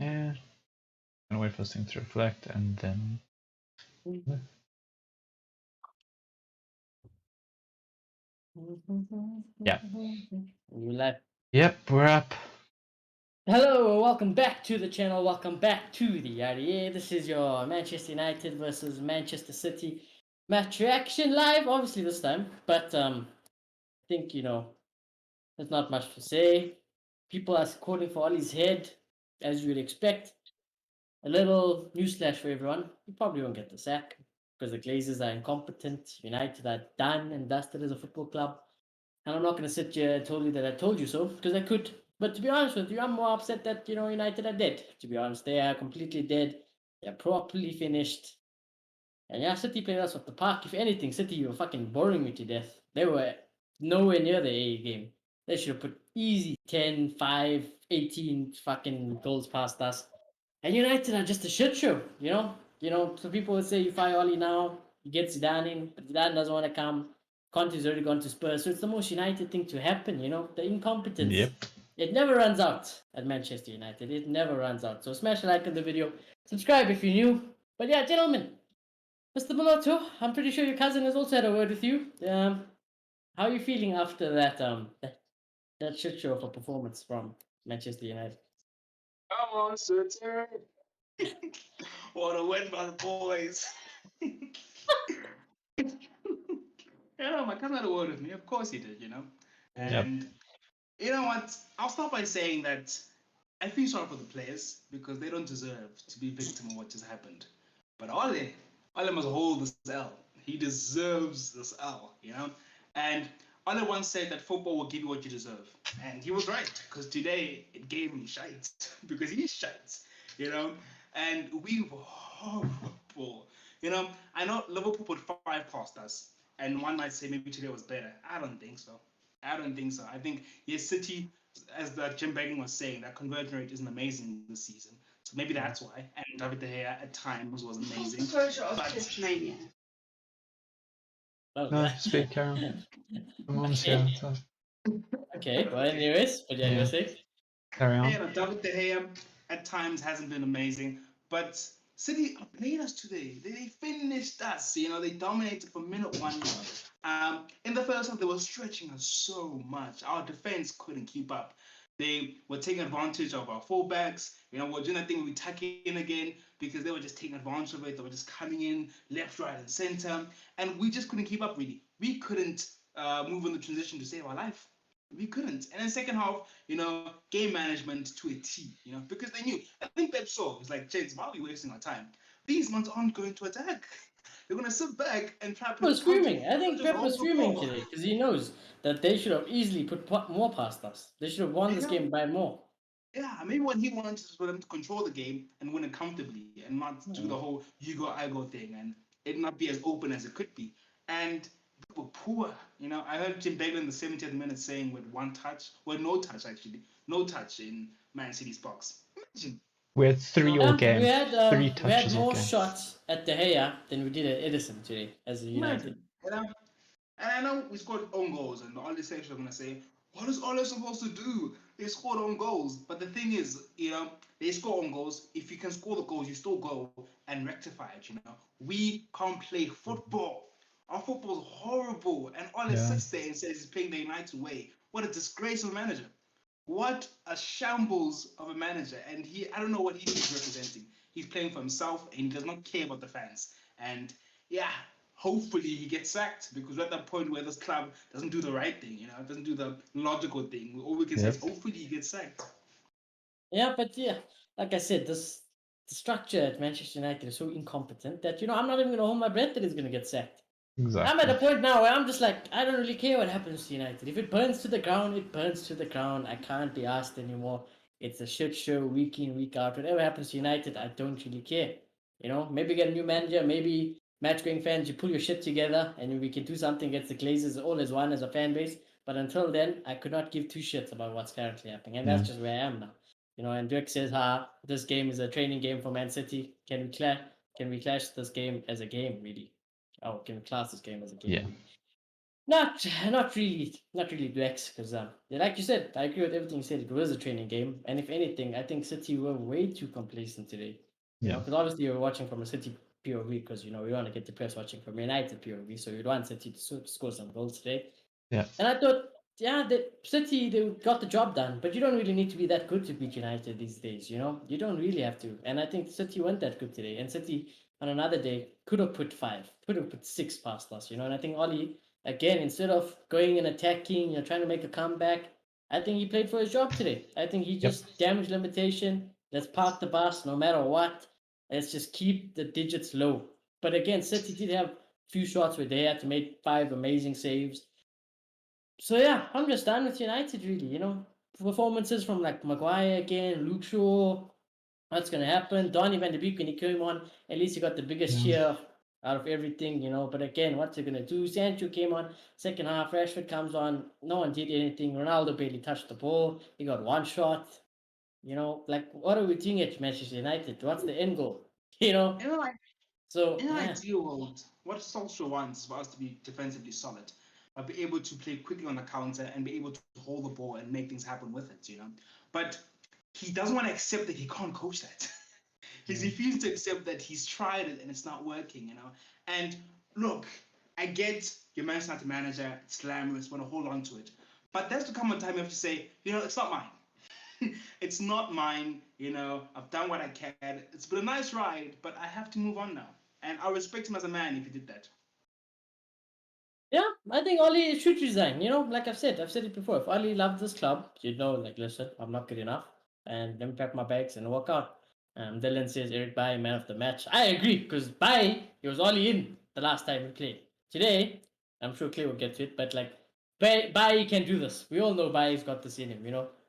And wait for this thing to reflect, and then. Yeah. You live. Yep, we're up. Hello, welcome back to the channel. Welcome back to the RDA. This is your Manchester United versus Manchester City match reaction live. Obviously this time, but I think there's not much to say. People are calling for Ollie's head, as you would expect. A little newsflash for everyone: you probably won't get the sack because the Glazers are incompetent. United are done and dusted as a football club. And I'm not going to sit here and tell you that I told you so, because I could. But to be honest with you, I'm more upset that, United are dead. To be honest, they are completely dead. They're properly finished. And yeah, City played us off the park. If anything, City were fucking boring me to death. They were nowhere near the A game. They should have put easy 10, 5, 18 fucking goals past us. And United are just a shit show, So people would say you fire Oli now, you get Zidane in, but Zidane doesn't want to come. Conte's already gone to Spurs, so it's the most United thing to happen, the incompetence. Yep. It never runs out at Manchester United. It never runs out. So smash a like on the video, subscribe if you're new. But yeah, gentlemen, Mr. Belotto, I'm pretty sure your cousin has also had a word with you. How are you feeling after that shit show of a performance from Manchester United? Come on, SOLKJAER. What a win by the boys. My cousin had a word with me. Of course he did, And you know what? I'll start by saying that I feel sorry for the players because they don't deserve to be victim of what just happened. But Ole must hold this L. He deserves this L, And Ole once said that football will give you what you deserve. And he was right, because today it gave him shite, because he's shite, And we were horrible. I know Liverpool put 5 past us, and one might say maybe today was better. I don't think so. I think, yes, City, as Jim Begging was saying, that conversion rate isn't amazing this season. So maybe that's why. And David De Gea at times was amazing. No, speak, Karen. I'm on here. Okay, well, anyways, but yeah, you were saying? Carry on. Yeah, David De Gea at times hasn't been amazing, but City played us today. They finished us. They dominated from minute 1. In the first half, they were stretching us so much. Our defense couldn't keep up. They were taking advantage of our fullbacks. We're doing that thing where we tuck in again because they were just taking advantage of it. They were just coming in left, right, and center, and we just couldn't keep up. Really, we couldn't move in the transition to save our life. We couldn't. And in the second half, game management to a T, because they knew. I think Pep saw. It's like, James, why are we wasting our time? These ones aren't going to attack. They're going to sit back and try to Pep was screaming. I think Pep was screaming today because he knows that they should have easily put more past us. They should have won this game by more. Yeah, maybe what he wanted is for them to control the game and win it comfortably and not do the whole you go, I go thing and it not be as open as it could be. And they were poor. I heard Jim Beglin in the 70th minute saying with no touch in Man City's box. Imagine. We had 3 all game. We had 3 touches. We had more shots at De Gea than we did at Edison today as a United. And I know we scored own goals, and all the sections are going to say, what is Ole supposed to do? They scored own goals. But the thing is, they score own goals. If you can score the goals, you still go and rectify it, We can't play football. Our football's horrible. And Ole sits there and says he's playing the United way. What a disgrace of a manager. What a shambles of a manager. And I don't know what he's representing. He's playing for himself and he does not care about the fans. And yeah, hopefully he gets sacked, because we're at that point where this club doesn't do the right thing, it doesn't do the logical thing. All we can say is hopefully he gets sacked. Yeah, but yeah, like I said, the structure at Manchester United is so incompetent that, I'm not even going to hold my breath that he's going to get sacked. Exactly. I'm at a point now where I'm just like, I don't really care what happens to United. If it burns to the ground, it burns to the ground. I can't be asked anymore. It's a shit show week in, week out. Whatever happens to United, I don't really care. Maybe get a new manager, maybe match-going fans, you pull your shit together and we can do something against the Glazers all as one as a fan base. But until then, I could not give 2 shits about what's currently happening. And that's just where I am now. And Dirk says, this game is a training game for Man City. Can we clash this game as a game, really? Oh, can we class this game as a game? Yeah. Not really Dex, because like you said, I agree with everything you said. It was a training game, and if anything, I think City were way too complacent today. You know, Yeah. because obviously you're watching from a City POV, because we want to get the press watching from United POV, so you'd want City to score some goals today. Yeah. And I thought, yeah, the City they got the job done, but you don't really need to be that good to beat United these days. You don't really have to. And I think City weren't that good today. And City on another day could have put 5, could have put 6 past us. And I think Oli again, instead of going and attacking, trying to make a comeback, I think he played for his job today. I think he Yep. just damaged limitation. Let's park the bus no matter what. Let's just keep the digits low. But again, City did have few shots where they had to make 5 amazing saves. So yeah, I'm just done with United really. Performances from like Maguire again, Luke Shaw. What's gonna happen? Donny van de Beek when he came on, at least he got the biggest Yeah. cheer out of everything. But again, what's he gonna do? Sancho came on, second half, Rashford comes on, no one did anything. Ronaldo barely touched the ball. He got one shot. Like what are we doing at Manchester United? What's the end goal? You know? You know, like So in an yeah. ideal world, what Solskjaer wants is for us to be defensively solid, but be able to play quickly on the counter and be able to hold the ball and make things happen with it. But he doesn't want to accept that he can't coach that. He's refused to accept that he's tried it and it's not working. And look, I get your Manchester United manager, it's glamorous, want to hold on to it. But there's to come a time you have to say, it's not mine. It's not mine. I've done what I can. It's been a nice ride, but I have to move on now. And I respect him as a man if he did that. Yeah, I think Oli should resign. Like I've said it before. If Oli loved this club, like, listen, I'm not good enough, and let me pack my bags and walk out. Dylan says Eric Bailly man of the match. I agree because Bailly he was Oli in the last time we played. Today, I'm sure Clay will get to it, but like Bailly can do this. We all know Bailly's got this in him.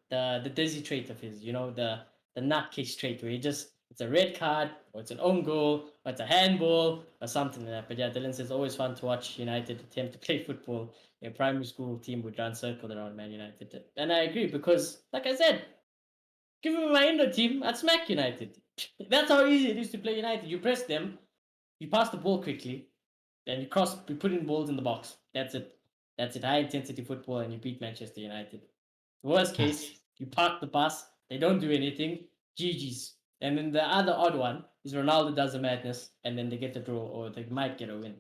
The dizzy trait of his. The nutcase trait where he just it's a red card or it's an own goal or it's a handball or something like that. But yeah, Dylan says it's always fun to watch United attempt to play football. A primary school team would run circle around Man United. And I agree because, like I said, give me my Indo team, I'd smack United. That's how easy it is to play United. You press them, you pass the ball quickly, then you put in balls in the box. That's it. That's it. High intensity football and you beat Manchester United. Worst case, you park the bus, they don't do anything, GG's. And then the other odd one is Ronaldo does a madness and then they get a draw or they might get a win.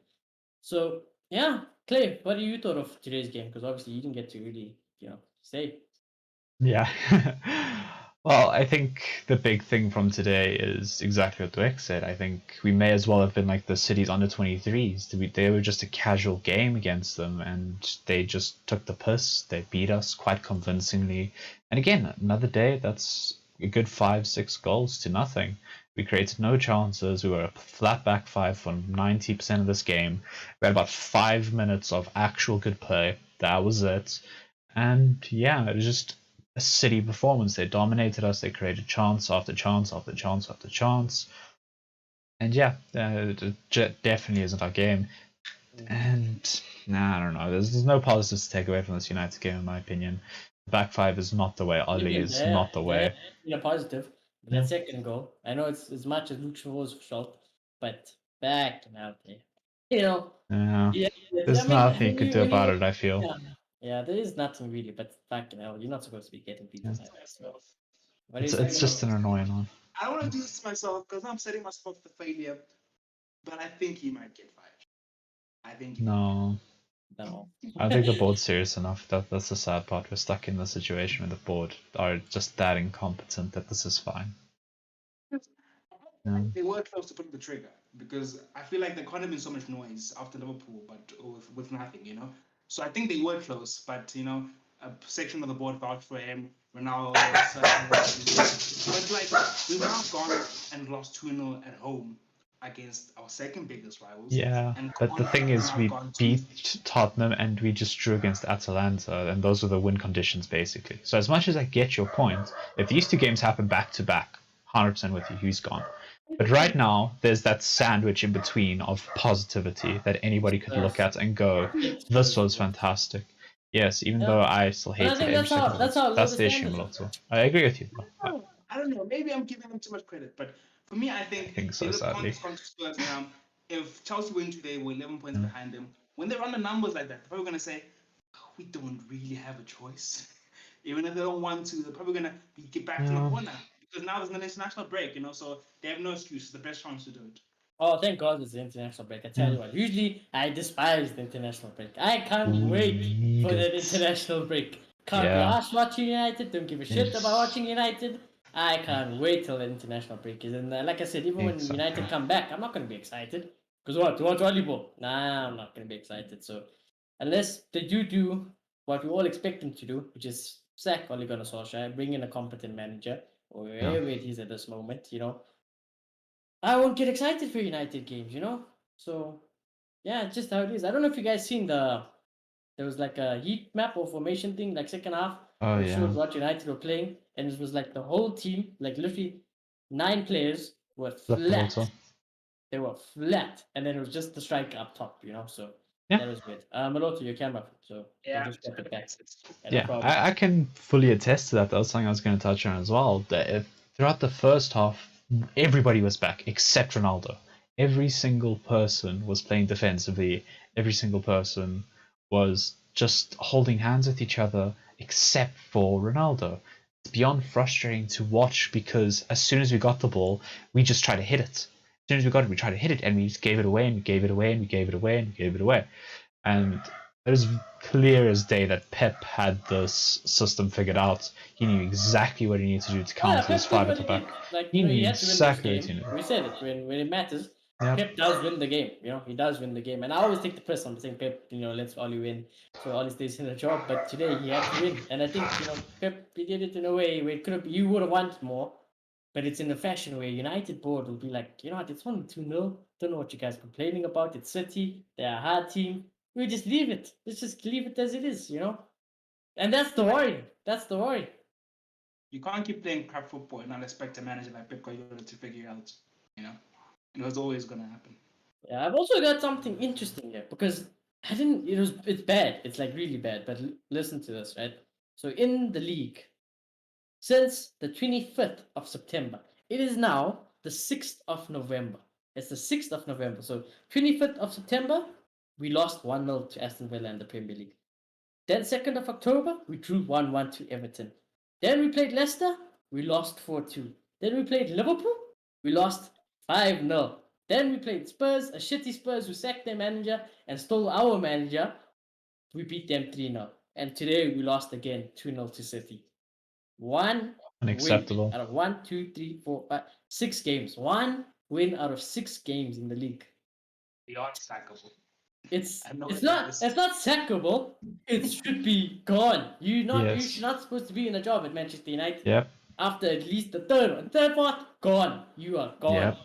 So yeah, Clay, what do you thought of today's game? Because obviously you didn't get to really, say. Yeah. Well, I think the big thing from today is exactly what Dweck said. I think we may as well have been like the City's under-23s. They were just a casual game against them, and they just took the piss. They beat us quite convincingly. And again, another day, that's a good 5-6 goals to nothing. We created no chances. We were a flat back 5 for 90% of this game. We had about 5 minutes of actual good play. That was it. And yeah, it was just a City performance. They dominated us. They created chance after chance after chance after chance. And yeah, it definitely isn't our game. And I don't know. There's no positives to take away from this United game, in my opinion. Back 5 is not the way. Oli is not the way. Positive. That second goal, I know it's as much as Luke Shaw's shot, but back out there. Yeah. There's nothing you can do about it, I feel. Yeah, there is nothing really, but fucking hell, you're not supposed to be getting beat. It's just an annoying one. I don't want to do this to myself because I'm setting myself up for failure, but I think he might get fired. I think no. I think the board's serious enough. That's the sad part. We're stuck in the situation where the board are just that incompetent that this is fine. They were close to putting the trigger because I feel like there couldn't have been so much noise after Liverpool, but with nothing. So I think they were close, but a section of the board vouched for him. Ronaldo, but like we've now gone and lost 2-0 at home against our second biggest rivals. Yeah, but the thing is, we beat Tottenham and we just drew against Atalanta, and those were the win conditions basically. So as much as I get your point, if these two games happen back to back, 100% with you, who's gone? But right now, there's that sandwich in between of positivity that anybody could look at and go, this was fantastic. Yes, even though I still hate it. That's the issue, Melotto. I agree with you. I don't know. Maybe I'm giving them too much credit, but for me, I think so, sadly. if Chelsea win today, we're 11 points behind them. when they run the numbers like that, they're probably going to say, "Oh, we don't really have a choice." Even if they don't want to, they're probably going to get back in the corner because now there's an international break, so they have no excuse. It's the best chance to do it. Oh, thank God it's the international break. I tell you what, usually I despise the international break. I can't wait for that international break. Can't be arsed watching United, don't give a shit about watching United. I can't wait till the international break is. And like I said, even when United come back, I'm not going to be excited. Because what? To watch volleyball? Nah, I'm not going to be excited. So unless they do what we all expect them to do, which is sack Ole Gunnar Solskjaer, bring in a competent manager, or wherever it is at this moment, I won't get excited for United games. So yeah, it's just how it is. I don't know if you guys seen there was like a heat map or formation thing, like second half. Oh, It yeah. showed what United were playing, and it was like the whole team, like literally 9 players were flat. They were flat, and then it was just the striker up top. So that was weird. Hello to your camera, so Yeah, just get it back. Yeah, I can fully attest to that. That was something I was going to touch on as well. Throughout the first half, everybody was back except Ronaldo. Every single person was playing defensively. Every single person was just holding hands with each other except for Ronaldo. It's beyond frustrating to watch because as soon as we got the ball, we just tried to hit it. As soon as we got it, we tried to hit it, and we just gave it away, and we gave it away, and we gave it away, and we gave it away. And it was clear as day that Pep had this system figured out. He knew exactly what he needed to do to counter this 5 at the back. He knew exactly what he needed. We said it when it matters. Pep does win the game. He does win the game. And I always take the press on saying Pep, let's Oli win. So Oli stays in the job. But today he had to win. And I think, Pep, he did it in a way where you would have wanted more. But it's in a fashion where United board will be like, it's only 2-0. Don't know what you guys are complaining about. It's City. They're a hard team. We just leave it. Let's just leave it as it is, And that's the worry. That's the worry. You can't keep playing crap football and not expect a manager like Pep Guardiola to figure it out. It was always going to happen. Yeah, I've also got something interesting here because it's bad. It's like really bad. But listen to this, right? So in the league, since the 25th of September, it is now the 6th of November. It's the 6th of November. So 25th of September, we lost 1-0 to Aston Villa in the Premier League. Then 2nd of October, we drew 1-1 to Everton. Then we played Leicester, we lost 4-2. Then we played Liverpool, we lost 5-0. Then we played Spurs, a shitty Spurs who sacked their manager and stole our manager. We beat them 3-0. And today we lost again 2-0 to City. Unacceptable. Win out of 1, 2, 3, 4, 5, 6 games. 1 win out of 6 games in the league. Beyond sackable. It's not sackable. It should be gone. You're not supposed to be in a job at Manchester United. Yep. After at least the third part, gone. You are gone.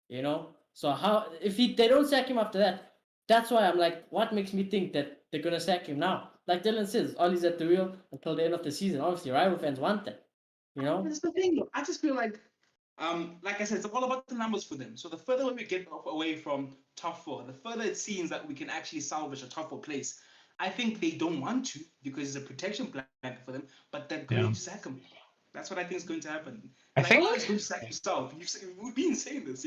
Yep. So how if they don't sack him after that? That's why I'm like, what makes me think that they're gonna sack him now? Like Dylan says, Ollie's at the wheel until the end of the season. Obviously, rival fans want that. That's the thing. I just feel like I said, it's all about the numbers for them. So the further we get away from top 4, the further it seems that we can actually salvage a top 4 place. I think they don't want to because it's a protection plan for them, but they're going to sack him. That's what I think is going to happen. I think he's going to sack himself. We've been saying this,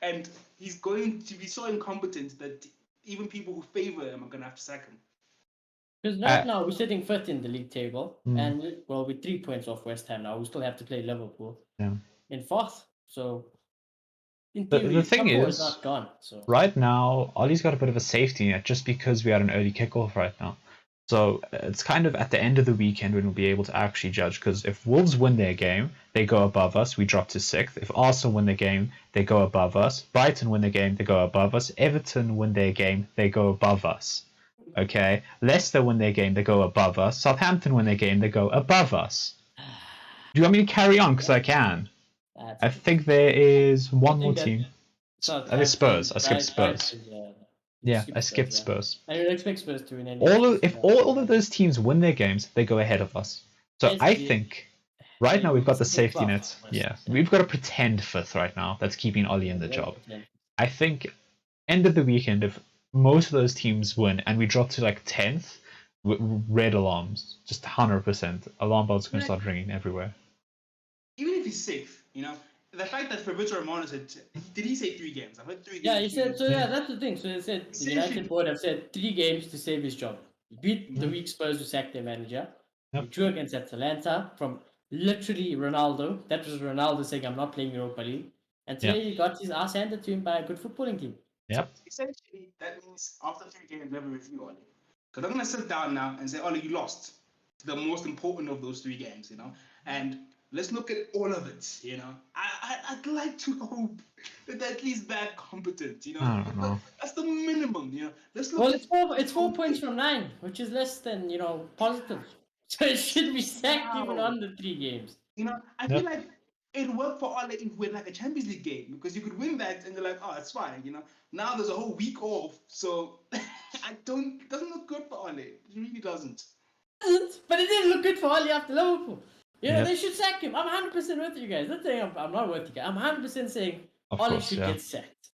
and he's going to be so incompetent that even people who favor him are going to have to sack him. Because right now we're sitting 5th in the league table, and we're 3 points off West Ham now. We still have to play Liverpool. Yeah. In 4th, so in theory, the thing is not gone. So right now, Ollie's got a bit of a safety net just because we had an early kickoff right now. So it's kind of at the end of the weekend when we'll be able to actually judge. Because if Wolves win their game, they go above us. We drop to 6th. If Arsenal win their game, they go above us. Brighton win their game, they go above us. Everton win their game, they go above us. Okay. Leicester win their game, they go above us. Southampton win their game, they go above us. Do you want me to carry on? Because I can. I think there is one more team. That is Spurs. I skipped Spurs. I skipped Spurs. I don't expect Spurs to win any. If all of those teams win their games, they go ahead of us. So I think right now we've got the safety net. Yeah, we've got to pretend 5th right now. That's keeping Ollie in the job. I think end of the weekend, if most of those teams win and we drop to like 10th, red alarms, just 100%. Alarm bells are going to start ringing everywhere. Even if he's safe, the fact that Fabrizio Romano said, did he say 3 games? I've heard 3 games. Yeah, he said, so yeah, that's the thing. So he said the United board have said 3 games to save his job. He beat the weak Spurs who sacked their manager. Yep. He drew against Atalanta from literally Ronaldo. That was Ronaldo saying, I'm not playing Europa League. And today he got his ass handed to him by a good footballing team. Yep. Essentially, that means after 3 games, we have a review on it. Because I'm going to sit down now and say, Ollie, you lost the most important of those 3 games, you know? And let's look at all of it, you know? I'd like to hope that they're at least that competent, you know? I don't know. That's the minimum, you know? Let's look Well, at it's 4 points from 9, which is less than, positive. So it should be sacked even on the 3 games. You know, I feel like it worked for Ole if we had like a Champions League game because you could win that and they're like, oh, it's fine, you know. Now there's a whole week off, so it doesn't look good for Ole. It really doesn't. But it didn't look good for Oli after Liverpool. You know, they should sack him. I'm 100% with you guys. Not saying I'm not with you guys. I'm 100% saying Oli should get sacked.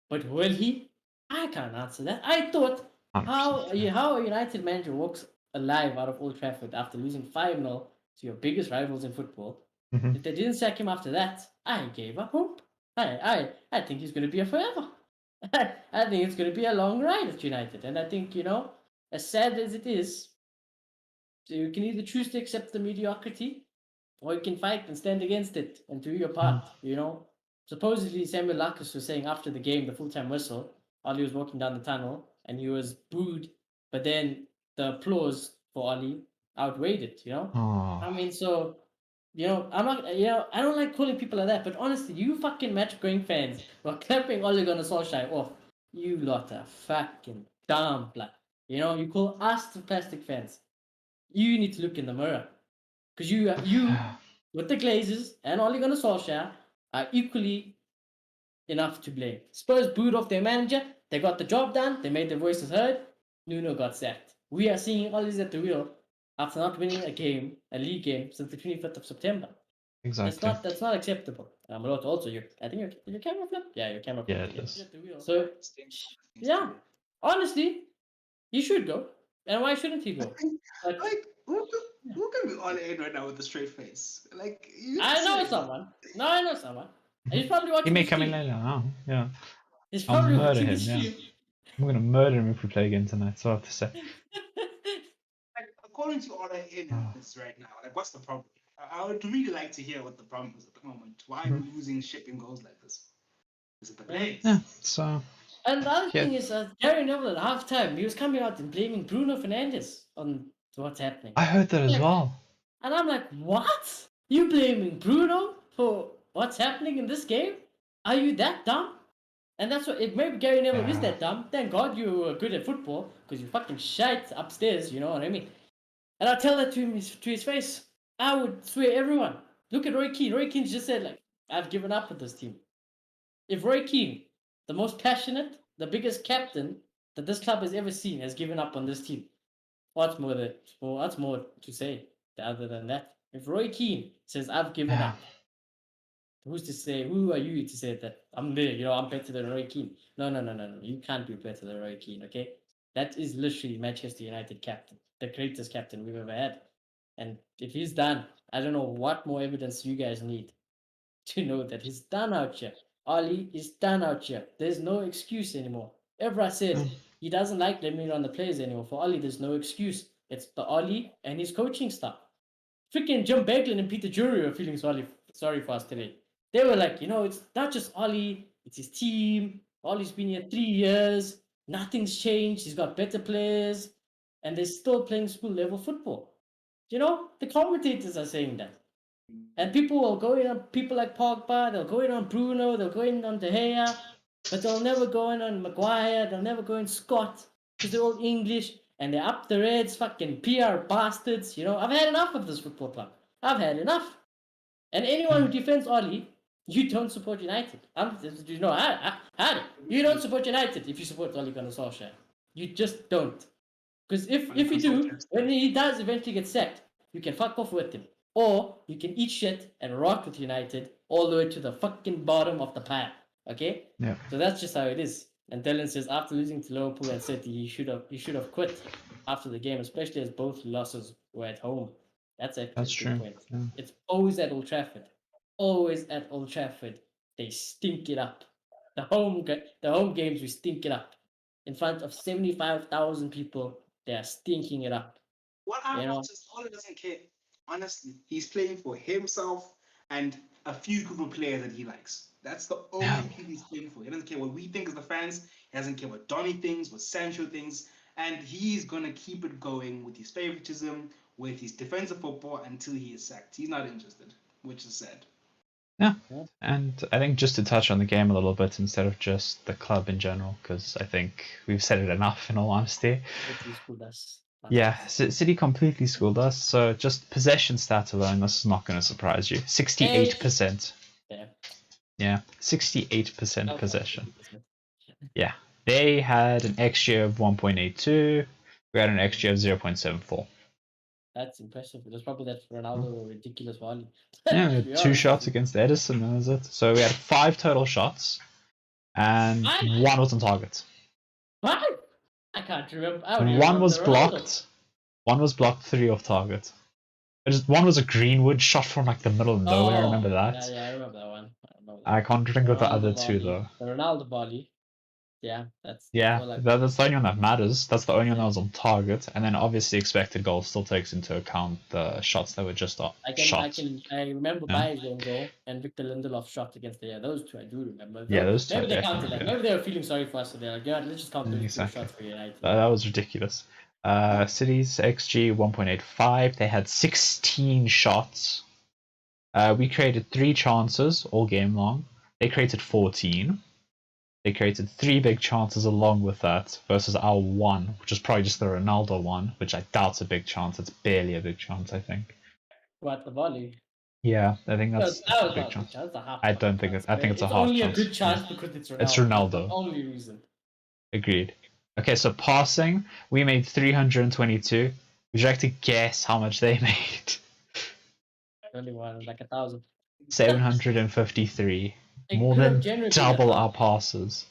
But will he? I can't answer that. I thought how a United manager walks alive out of Old Trafford after losing 5-0 to your biggest rivals in football. If they didn't sack him after that, I gave up hope. I think he's going to be a forever. I think it's going to be a long ride at United. And I think, as sad as it is, so you can either choose to accept the mediocrity or you can fight and stand against it and do your part, Supposedly, Samuel Lacus was saying after the game, the full-time whistle, Oli was walking down the tunnel and he was booed, but then the applause for Oli outweighed it, I mean, so, I'm not, I don't like calling people like that, but honestly, you fucking match-going fans who are clapping Ole Gunnar Solskjaer off, you lot are fucking dumb, blood. You call us the plastic fans. You need to look in the mirror. Because you with the Glazers and Ole Gunnar Solskjaer are equally enough to blame. Spurs booed off their manager. They got the job done. They made their voices heard. Nuno got sacked. We are seeing Ole's at the wheel after not winning a league game since the 25th of September. Exactly. That's not acceptable. Also, I think your camera flip? Yeah, your camera flip. Yeah, it is. So, yeah, honestly, he should go. And why shouldn't he go? Who can be on air right now with a straight face? I know someone. He's probably watching. He may come in later. Oh, yeah. He's probably I'll murder watching him. the Yeah. stream. I'm gonna murder him if we play again tonight. So I have to say. According to all this right now, what's the problem? I would really like to hear what the problem is at the moment. Why are we losing shipping goals like this? Is it the players? Yeah. So. And the other thing is, Gary Neville at halftime, he was coming out and blaming Bruno Fernandes on what's happening. I heard that as well. And I'm like, what? You blaming Bruno for what's happening in this game? Are you that dumb? And that's what, if maybe Gary Neville is that dumb, thank God you were good at football, because you fucking shite upstairs, you know what I mean? And I'll tell that to his face. I would swear everyone. Look at Roy Keane. Roy Keane just said, I've given up with this team. If Roy Keane, the most passionate, the biggest captain that this club has ever seen, has given up on this team, what's more to say other than that? If Roy Keane says, I've given up, who's to say, who are you to say that I'm there, I'm better than Roy Keane? No. You can't be better than Roy Keane, okay? That is literally Manchester United captain, the greatest captain we've ever had. And if he's done, I don't know what more evidence you guys need to know that he's done out here. Oli is done out here. There's no excuse anymore. Evra said he doesn't like blaming on the players anymore. For Oli, there's no excuse. It's the Oli and his coaching staff. Freaking Jim Beglin and Peter Drury are feeling sorry for us today. They were like, it's not just Oli, it's his team. Oli's been here 3 years. Nothing's changed. He's got better players. And they're still playing school level football. The commentators are saying that. And people will go in on people like Pogba, they'll go in on Bruno, they'll go in on De Gea, but they'll never go in on Maguire, they'll never go in Scott, because they're all English, and they're up the Reds, fucking PR bastards, I've had enough of this football club. I've had enough. And anyone who defends Oli, you don't support United. You don't support United if you support Ole Gunnar Solskjaer. You just don't. Because if you do, when he does eventually get sacked, you can fuck off with him. Or you can eat shit and rock with United all the way to the fucking bottom of the pile. Okay? Yeah. So that's just how it is. And Dylan says after losing to Liverpool and City, he should have quit after the game, especially as both losses were at home. That's true. Point. Yeah. It's always at Old Trafford. always at Old Trafford, they stink it up. The home games, we stink it up. In front of 75,000 people, they are stinking it up. What I You know, noticed, Ole doesn't care. Honestly, he's playing for himself and a few group of players that he likes. That's the only Yeah. people he's playing for. He doesn't care what we think as the fans. He doesn't care what Donny thinks, what Sancho thinks, and he's gonna keep it going with his favoritism, with his defensive football until he is sacked. He's not interested, which is sad. Yeah. Yeah. And I think just to touch on the game a little bit instead of just the club in general, because I think we've said it enough in all honesty. City schooled us. Yeah, City completely schooled us. So just possession stats alone, this is not going to surprise you. 68%. Yeah. Yeah, 68% Okay, possession. 50%. Yeah, they had an XG of 1.82. We had an XG of 0.74. That's impressive. It was probably that Ronaldo ridiculous volley. Yeah, To we be had 2 honest shots with you. against Edison, that was it. So we had 5 total shots, and Five? 1 was on target. What? I can't remember. I don't even One remember was the Ronaldo. blocked. 1 was blocked, 3 off target. One was a Greenwood shot from like the middle of nowhere. I remember that. Yeah, I remember that one. I can't think of the other Ronaldo 2 volley. though. The Ronaldo volley. Yeah, that's Yeah, all I that's the only one that matters. That's the only one that Yeah. was on target, and then obviously expected goal still takes into account the shots that were just shot. I remember Yeah. Bayern's own goal and Victor Lindelof shot against the those 2 I do remember. Yeah, those 2 maybe are they counted definitely. like maybe they were feeling sorry for us, so they're like, yeah, let's just count those 2 Exactly. shots for United. That was ridiculous. City's XG 1.85. They had 16 shots. We created 3 chances all game long. They created 14. They created 3 big chances along with that versus our 1, which is probably just the Ronaldo one, which I doubt's a big chance. It's barely a big chance, I think. What, the volley? Yeah, I think that's That a was big not a chance. good chance. It's a half. I don't think chance. I think it's a half only chance. a good chance Yeah. because it's Ronaldo. It's That's Ronaldo. the only reason. Agreed. Okay, so passing, we made 322. Would you like to guess how much they made? Only one, like 1,000. 753. It More could have than generally been double 1,000. our passes.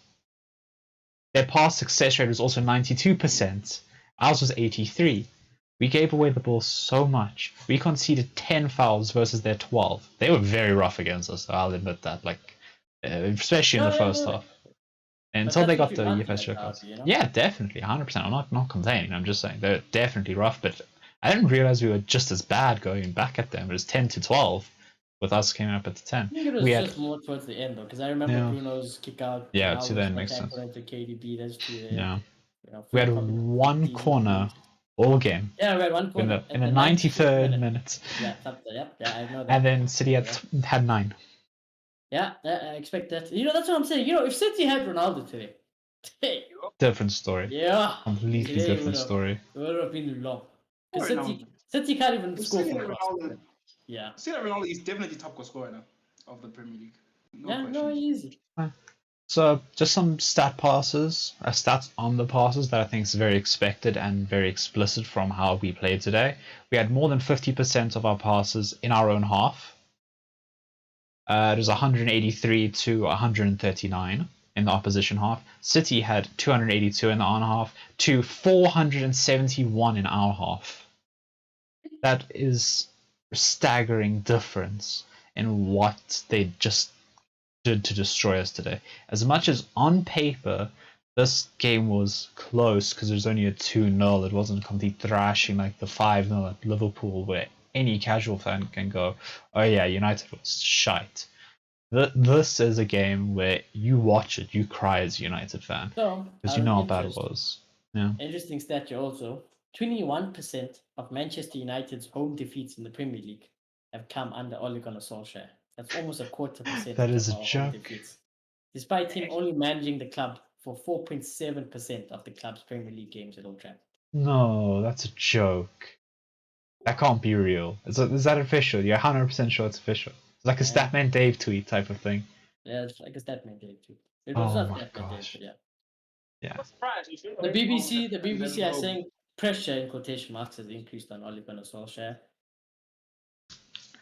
Their pass success rate was also 92%. Ours was 83. We gave away the ball so much. We conceded 10 fouls versus their 12. They were very rough against us, though, I'll admit that. Especially in the first half. Until they that's what got you the want in UFS that showcase. derby, you know? Yeah, definitely, 100%. I'm not complaining. I'm just saying they're definitely rough, but I didn't realize we were just as bad going back at them. It was 10 to 12 with us coming up at the 10. I think it was We had just more towards the end though, because I remember Yeah. Bruno's kick out. Yeah, Ronaldo's to then makes sense. spectacular into KDB. That's two there. Yeah. You know, We had probably one decent corner moves. all game Yeah, we had one in corner the 93rd minute. Yeah, yeah, I know that. And then City had 9. Yeah, I expect that. You know, that's what I'm saying. You know, if City had Ronaldo today, Different story. yeah, Completely today different story. It would have been long. Poor Because City can't even We've score seen for that us. Ronaldo. Yeah. See that Ronaldo is definitely top goal scorer now of the Premier League. Yeah, no, easy. So just some stats on the passes that I think is very expected and very explicit from how we played today. We had more than 50% of our passes in our own half. It was 183 to 139 in the opposition half. City had 282 in the own half to 471 in our half. That is a staggering difference in what they just did to destroy us today. As much as on paper this game was close because there's only a 2-0, it wasn't a complete thrashing like the 5-0 at Liverpool where any casual fan can go, oh yeah, United was shite. This is a game where you watch it, you cry as a United fan So, because you know how bad it was. Yeah. Interesting stat here also. 21% of Manchester United's home defeats in the Premier League have come under Ole Gunnar Solskjaer. That's almost a quarter percent. That is of a our home joke. defeats. Despite him only managing the club for 4.7% of the club's Premier League games at Old Trafford. No, that's a joke. That can't be real. Is that official? You're 100% sure it's official. It's like a Statman Dave tweet type of thing. Yeah, it's like a Statman Dave tweet. It was not Statman Dave, but yeah. Yeah. The BBC are saying pressure in quotation marks has increased on Ole Gunnar Solskjaer.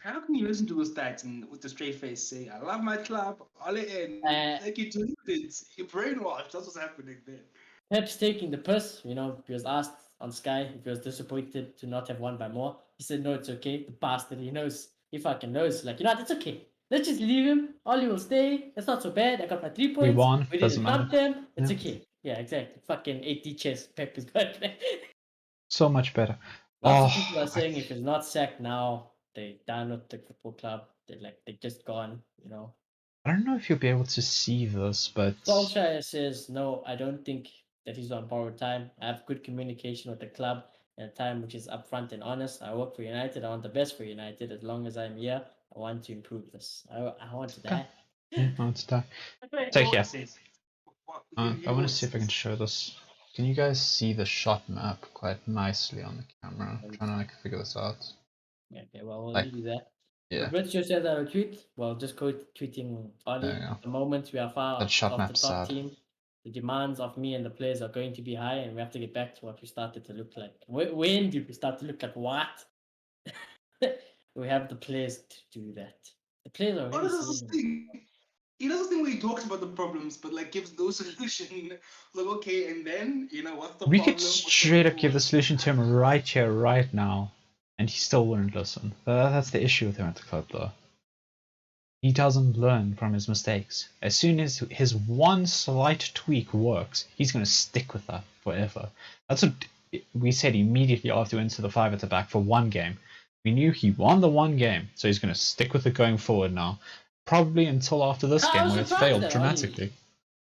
How can you listen to a stats and with a straight face say, I love my club, all in, like you do it, you're brainwashed, that's what's happening there. Pep's taking the piss, you know, he was asked on Sky if he was disappointed to not have won by more. He said, no, it's okay. The bastard, he knows, he fucking knows. Like, you know, it's okay. Let's just leave him. Ollie will stay. It's not so bad. I got my 3 We points. won. We Doesn't didn't matter. thump them. It's Yeah. okay. Yeah, exactly. Fucking 80 chess. Pep is good. So much better. Lots Oh, of people are saying if he's not sacked now, they done with the football club. They're just gone. I don't know if you'll be able to see this, but SOLKJAER says no. I don't think that he's on borrowed time. I have good communication with the club and a time which is upfront and honest. I work for United. I want the best for United. As long as I'm here, I want to improve this. I want to okay. die. Yeah, no, it's done. Okay, Take well, care. says, I want to see if I can show this. Can you guys see the shot map quite nicely on the camera? I'm trying to like figure this out. Okay, well, we'll Like, leave you there. yeah, Rich just said that a tweet. Well, just go tweeting Ollie. there you go. At the moment, we are far That shot off the map's top sad. team. The demands of me and the players are going to be high, and we have to get back to what we started to look like. When did we start to look like what? We have the players to do that. The players are What already is this saying. thing? He does this thing where he talks about the problems, but like gives no solution. Like, okay, and then what's the We problem? could straight up give the solution to him right here, right now, and he still wouldn't listen. That's the issue with him at the club, though. He doesn't learn from his mistakes. As soon as his one slight tweak works, he's going to stick with that forever. That's what we said immediately after we went to the 5 at the back for one game. We knew he won the one game, so he's going to stick with it going forward now. Probably until after this I game was where it's surprised failed that dramatically.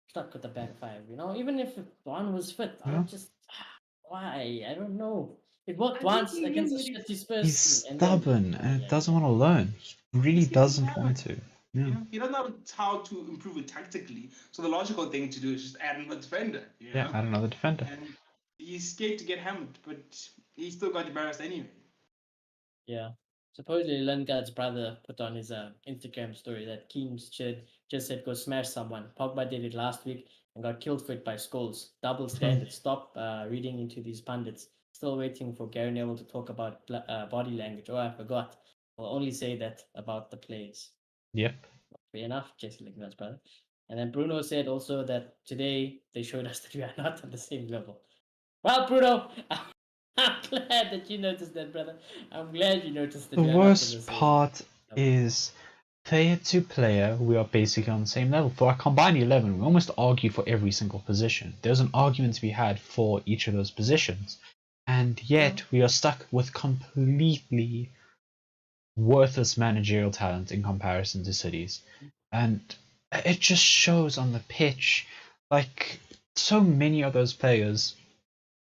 stuck with the back five, even if one was fit, I Yeah. would just why? I don't know. It worked I think once he against a knew shitty Spurs He's team, and stubborn then and doesn't want to learn. He really He's doesn't stubborn. want to. Yeah. He doesn't know how to improve it tactically. So the logical thing to do is just add another defender. Yeah, add another defender. And he's scared to get hammered, but he still got embarrassed anyway. Yeah. Supposedly, Lingard's brother put on his Instagram story that Keems just said go smash someone. Pogba did it last week and got killed for it by Scholes. Double standard. Stop reading into these pundits. Still waiting for Gary Neville to talk about body language. Oh, I forgot. I'll only say that about the players. Yep. Fair enough, Jesse Lingard's brother. And then Bruno said also that today they showed us that we are not on the same level. Well, Bruno, I'm glad that you noticed that, brother. I'm glad you noticed that The we are not on the worst same part level. is player to player, we are basically on the same level. For our combined 11, we almost argue for every single position. There's an argument to be had for each of those positions. And yet, we are stuck with completely worthless managerial talent in comparison to City's. And it just shows on the pitch. Like, so many of those players,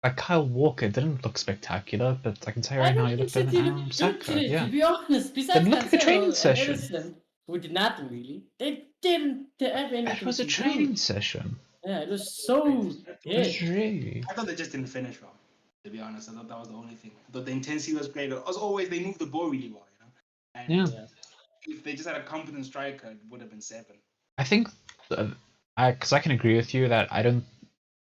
like Kyle Walker, didn't look spectacular, but I can tell you right now, he looked better than Aaron Saka. Yeah. To be honest, besides Didn't look like a training Cancelo and session. Edison, who did nothing really, they didn't have anything. It was a to training do. session. Yeah, it was so dead. Really? I thought they just didn't finish well. To be honest, I thought that was the only thing. I thought the intensity was great. As always, they moved the ball really well, And Yeah. if they just had a competent striker, it would have been 7. I think, because I can agree with you that I don't.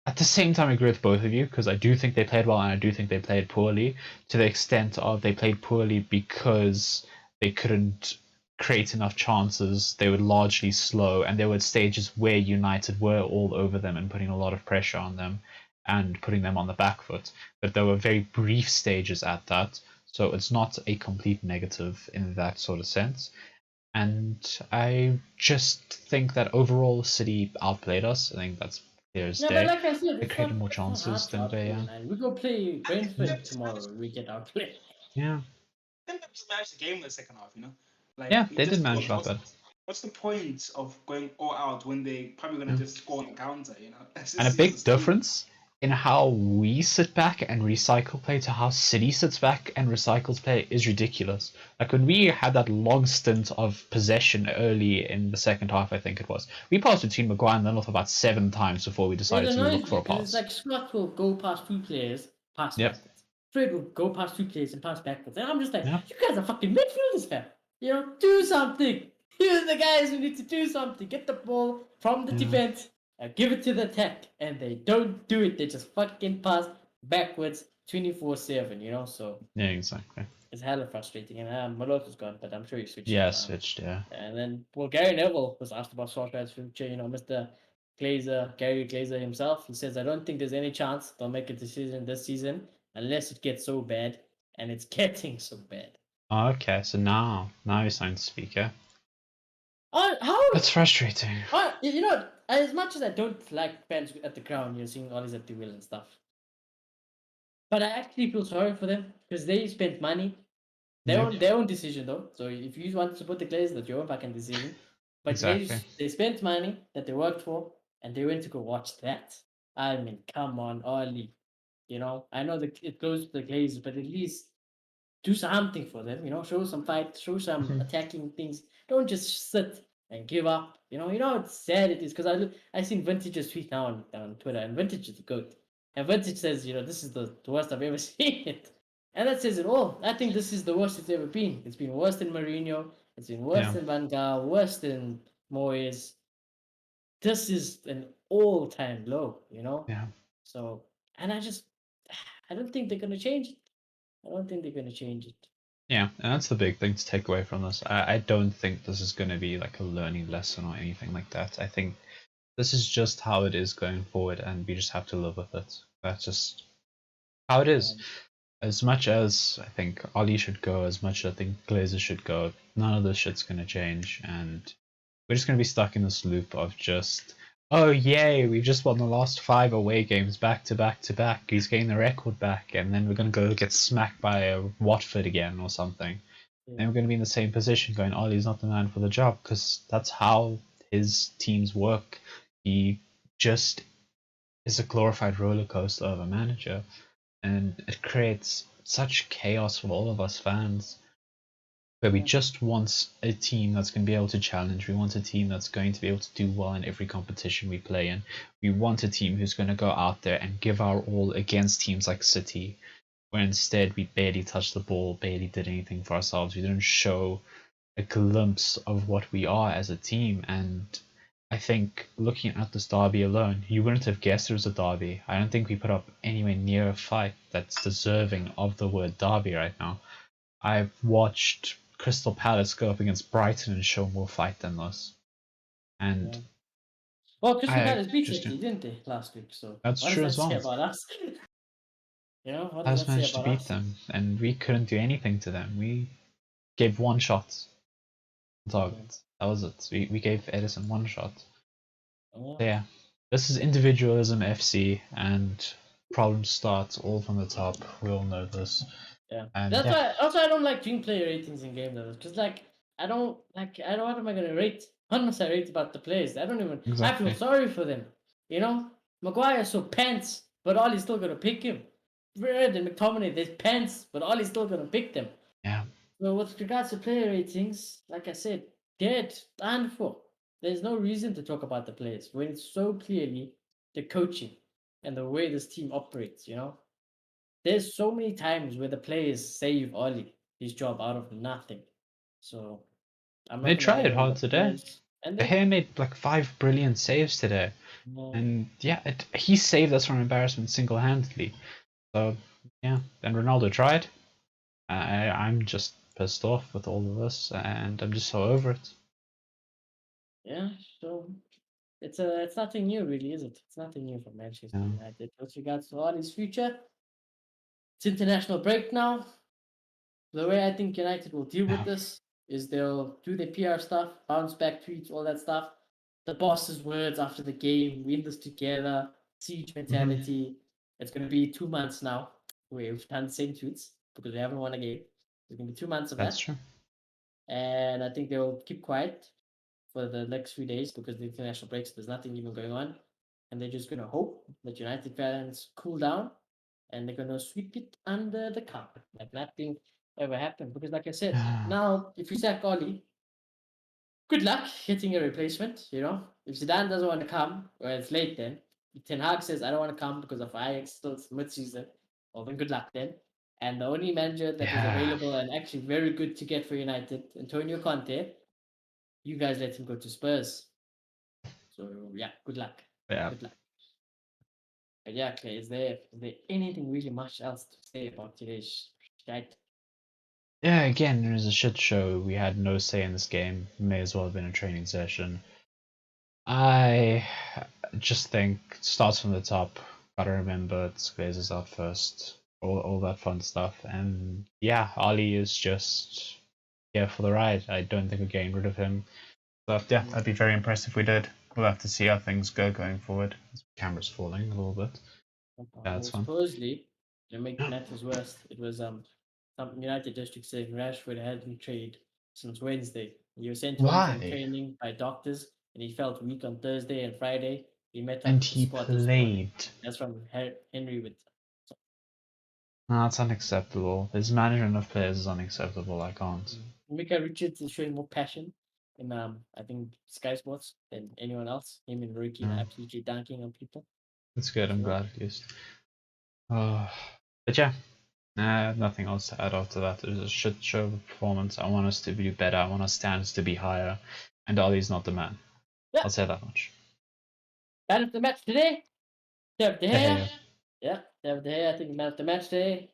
At the same time, I agree with both of you because I do think they played well and I do think they played poorly to the extent of they played poorly because they couldn't create enough chances. They were largely slow and there were stages where United were all over them and putting a lot of pressure on them and putting them on the back foot. But there were very brief stages at that, so it's not a complete negative in that sort of sense. And I just think that overall City outplayed us. I think that's clear as Yeah, day. but like I said, They created more chances than they. We go play Brentford tomorrow. We get outplayed. Yeah. Then they just managed the game in the second half, Like, Yeah, you they just did manage thought, a lot better. What's the point of going all out when they probably gonna just score on the counter, And a big difference in how we sit back and recycle play to how City sits back and recycles play is ridiculous. Like when we had that long stint of possession early in the second half, I think it was, we passed between Maguire and Lindelof about 7 times before we decided to look for a pass. It's like Scott will go past 2 players, pass Yep. backwards. Fred will go past 2 players and pass backwards. And I'm just like, Yep. you guys are fucking midfielders, fam. Do something. You're the guys who need to do something. Get the ball from the defense and give it to the attack. And they don't do it. They just fucking pass backwards 24/7, so. Yeah, exactly. It's hella frustrating. And Maloto's gone, but I'm sure he switched. Yeah, switched, yeah. And then, Gary Neville was asked about Solskjaer's future. Mr. Gary Glazer himself. He says, I don't think there's any chance they'll make a decision this season unless it gets so bad. And it's getting so bad. Okay, so now you're starting to speak, yeah? How? That's frustrating. You know, as much as I don't like fans at the ground, you're seeing all these at the wheel and stuff. But I actually feel sorry for them because they spent money. Yep. Their own decision though. So if you want to support the Glazers, that's your own fucking decision. But Exactly. they spent money that they worked for, and they went to go watch that. I mean, come on, Ollie. You know, I know that it goes to the Glazers, but at least do something for them. You know, show some fight, show some attacking things. Don't just sit and give up. You know how sad it is because I seen Vintage's tweet now on Twitter, and Vintage is the goat. And Vintage says, you know, this is the worst I've ever seen it. And that says it all. I think this is the worst it's ever been. It's been worse than Mourinho. It's been worse Yeah. than Van Gaal, worse than Moyes. This is an all-time low, you know? Yeah. So, and I don't think they're going to change it. I don't think they're going to change it. Yeah, and that's the big thing to take away from this. I don't think this is going to be like a learning lesson or anything like that. I think this is just how it is going forward, and we just have to live with it. That's just how it is. As much as I think Ali should go, as much as I think Glazer should go, none of this shit's going to change, and we're just going to be stuck in this loop of just, oh yay, we've just won the last 5 away games back to back to back. He's getting the record back, and then we're going to go get smacked by Watford again or something. Yeah. Then we're going to be in the same position going, Ollie's not the man for the job, because that's how his teams work. He just is a glorified roller coaster of a manager, and it creates such chaos for all of us fans. But we just want a team that's going to be able to challenge. We want a team that's going to be able to do well in every competition we play in. We want a team who's going to go out there and give our all against teams like City, where instead we barely touched the ball, barely did anything for ourselves. We didn't show a glimpse of what we are as a team. And I think looking at this derby alone, you wouldn't have guessed it was a derby. I don't think we put up anywhere near a fight that's deserving of the word derby right now. I've watched Crystal Palace go up against Brighton and show more fight than this. And well, Crystal I Palace beat just City, didn't they, last week? So that's what does true that as say well. about us? You know, what does Palace that say managed to about beat us? them, and we couldn't do anything to them. We gave one shot on target. That was it. We gave Edison one shot. Yeah, this is individualism FC, and problem starts all from the top. We all know this. Yeah, And that's yeah, why. Also, I don't like doing player ratings in game levels because, like, I don't like. I don't. What am I gonna rate? Unless I rate about the players, I don't even. I feel exactly. sorry for them. You know, Maguire's so pants, but Ollie's still gonna pick him. Fred and McTominay, they're pants, but Ollie's still gonna pick them. Yeah. So with regards to player ratings, like I said, dead and for. There's no reason to talk about the players when it's so clearly the coaching and the way this team operates. You know, there's so many times where the players save Ollie his job out of nothing. So I'm not They gonna tried blame hard the today. players. And De they Gea made like 5 brilliant saves today. And yeah, he saved us from embarrassment single-handedly. So yeah, and Ronaldo tried. I'm just pissed off with all of this, and I'm just so over it. yeah, so it's nothing new really, is it? It's nothing new for Manchester Yeah. United. With regards to Ollie's future, it's international break now. The way I think United will deal with Yeah. this is they'll do their PR stuff, bounce back tweets, all that stuff. The boss's words after the game, win this together, siege mentality. It's going to be 2 months now. We've done the same tweets because we haven't won a game. It's going to be 2 months of That's that. true. And I think they'll keep quiet for the next few days because the international breaks, there's nothing even going on. And they're just going to hope that United fans cool down and they're going to sweep it under the carpet like nothing ever happened. Because, like I said, now if you sack Oli, good luck getting a replacement. You know, if Zidane doesn't want to come, or it's late then, Ten Hag says, I don't want to come because of Ajax still mid-season, well, then good luck then. And the only manager that was available and actually very good to get for United, Antonio Conte, you guys let him go to Spurs. So, yeah, good luck. Yeah. Good luck. But yeah, Clay, is there anything really much else to say about today's shite? Yeah, again, it was a shit show. We had no say in this game. May as well have been a training session. I just think starts from the top. Gotta remember it's Glazers out first. All that fun stuff. And yeah, Ali is just here for the ride. I don't think we're getting rid of him. But yeah, that'd be very impressive if we did. We'll have to see how things go going forward. This camera's falling a little bit. Yeah, Well, that's fun. supposedly, to make matters worse, it was some United district saying Rashford hadn't trained since Wednesday. He was sent home from Why? training by doctors, and he felt weak on Thursday and Friday. He met up And with the he squad this morning. played. That's from Henry with. No, that's unacceptable. His management of players is unacceptable. I can't. Mika Richards is showing more passion in I think Sky Sports than anyone else. Him and Ricky are Yeah. absolutely dunking on people. That's good. I'm So, glad at least. But yeah, nothing else to add after that. It was a shit show of a performance. I want us to do better. I want our standards to be higher. And Ollie's not the man. yeah. I'll say that much. Man of the match today. Dev De De Gea. Gea. Yeah, Dev De Gea, I think man of the match today.